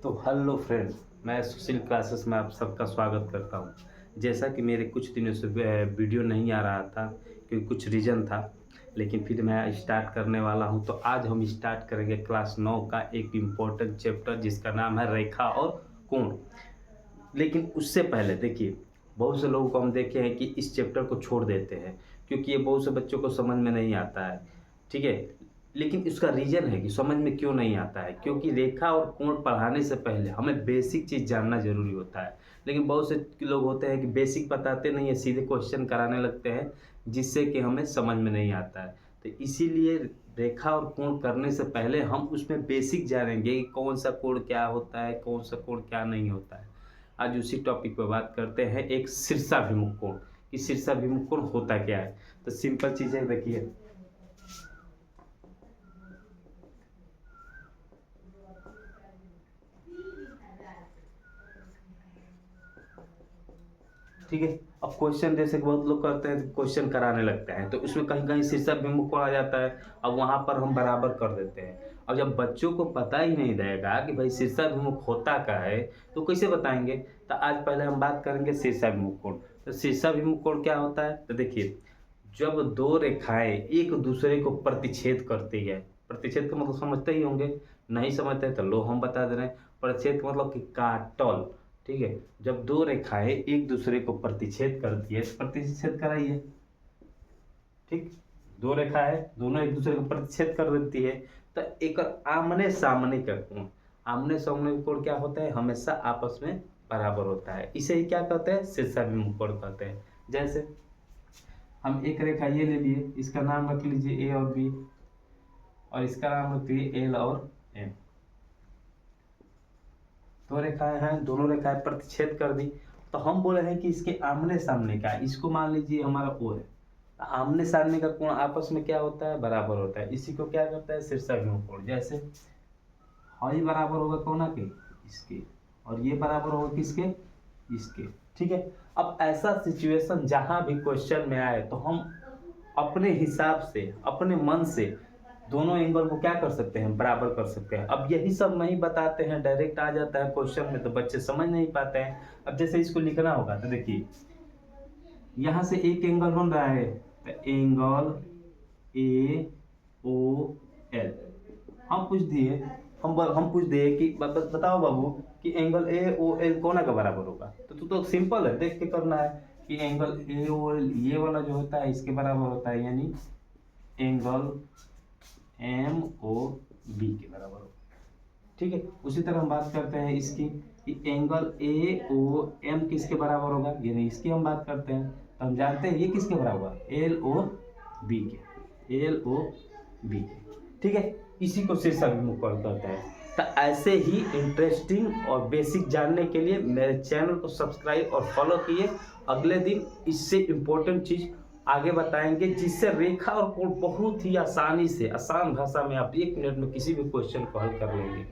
तो hello friends, मैं सुशील classes में आप सबका स्वागत करता हूं। जैसा कि मेरे कुछ दिनों से वीडियो नहीं आ रहा था क्योंकि कुछ रीज़न था, लेकिन फिर मैं स्टार्ट करने वाला हूं। तो आज हम स्टार्ट करेंगे क्लास 9 का एक इम्पोर्टेंट चैप्टर जिसका नाम है रेखा और कोण। लेकिन उससे पहले देखिए, बहुत से लोगों को हम देखे हैं कि इस चैप्टर को छोड़ देते हैं क्योंकि ये बहुत से बच्चों को समझ में नहीं आता है। ठीक है, लेकिन इसका रीज़न है कि समझ में क्यों नहीं आता है, क्योंकि रेखा और कोण पढ़ाने से पहले हमें बेसिक चीज़ जानना ज़रूरी होता है। लेकिन बहुत से लोग होते हैं कि बेसिक बताते नहीं है, सीधे क्वेश्चन कराने लगते हैं जिससे कि हमें समझ में नहीं आता है। तो इसीलिए रेखा और कोण करने से पहले हम उसमें बेसिक जानेंगे कि कौन सा कोण क्या होता है, कौन सा कोण क्या नहीं होता है। आज उसी टॉपिक पर बात करते हैं, एक शीर्षाभिमुख कोण कि शीर्षाभिमुख कोण होता क्या है। तो सिंपल चीज़ें देखिए, ठीक है। अब क्वेश्चन जैसे कि बहुत लोग करते हैं, क्वेश्चन कराने लगते हैं तो उसमें कहीं कहीं शीर्षाभिमुख कोण आ जाता है। अब वहाँ पर हम बराबर कर देते हैं। अब जब बच्चों को पता ही नहीं रहेगा कि भाई शीर्षाभिमुख होता क्या है तो कैसे बताएंगे। तो आज पहले हम बात करेंगे शीर्षाभिमुख कोण। तो शीर्षाभिमुख कोण क्या होता है, तो देखिए, जब दो रेखाएं एक दूसरे को प्रतिच्छेद करती है। प्रतिच्छेद का मतलब समझते ही होंगे, नहीं समझते तो लो हम बता दे रहे हैं। प्रतिच्छेद का मतलब कि काटल। ठीक है, जब दो रेखाएं एक दूसरे को प्रतिच्छेद करती है तो प्रतिच्छेद कराइए। ठीक, दो रेखा है, दोनों एक दूसरे को प्रतिच्छेद कर देती है तो एक आमने सामने का कोण। आमने सामने का कोण क्या होता है, हमेशा आपस में बराबर होता है। इसे ही क्या कहते हैं, शीर्षाभिमुख कोण कहते हैं। जैसे हम एक रेखा ये ले लिए, इसका नाम रख लीजिए ए और बी, और इसका नाम रख लीजिए एल और एम। दो रेखाएं हैं, दोनों रेखाएं प्रतिच्छेद कर दी तो हम बोले हैं कि इसके आमने सामने का, इसको मान लीजिए हमारा ओ है। तो आमने सामने का कोण आपस में क्या होता है, बराबर होता है। इसी को क्या करता है, शीर्षाभिमुख कोण। जैसे हई बराबर होगा कोना के, इसके, और ये बराबर होगा किसके, इसके। ठीक है, अब ऐसा सिचुएशन जहां भी क्वेश्चन में आए तो हम अपने हिसाब से, अपने मन से दोनों एंगल को क्या कर सकते हैं, बराबर कर सकते हैं। अब यही सब नहीं बताते हैं, डायरेक्ट आ जाता है क्वेश्चन में तो बच्चे समझ नहीं पाते हैं। अब जैसे इसको लिखना होगा तो देखिए, यहाँ से एक एंगल बन रहा है तो एंगल ए ओ एल। हम पूछ दिए, हम पूछ दिए कि बताओ बाबू कि एंगल ए ओ एल कोना का बराबर होगा। तो सिंपल है, देख के करना है कि एंगल ए ओ एल ये वाला जो होता है इसके बराबर होता है, यानी एंगल एम ओ बी के बराबर होगा। ठीक है, उसी तरह हम बात करते हैं इसकी कि एंगल ए ओ एम किसके बराबर होगा, यानी इसकी हम बात करते हैं तो हम जानते हैं ये किसके बराबर होगा, एल ओ बी के, एल ओ बी के। ठीक है, इसी को शीर्षाभिमुख कोण कहते हैं। तो ऐसे ही इंटरेस्टिंग और बेसिक जानने के लिए मेरे चैनल को सब्सक्राइब और फॉलो किए। अगले दिन इससे इम्पोर्टेंट चीज़ आगे बताएंगे जिससे रेखा और कोण बहुत ही आसानी से, आसान भाषा में आप 1 मिनट में किसी भी क्वेश्चन को हल कर लेंगे।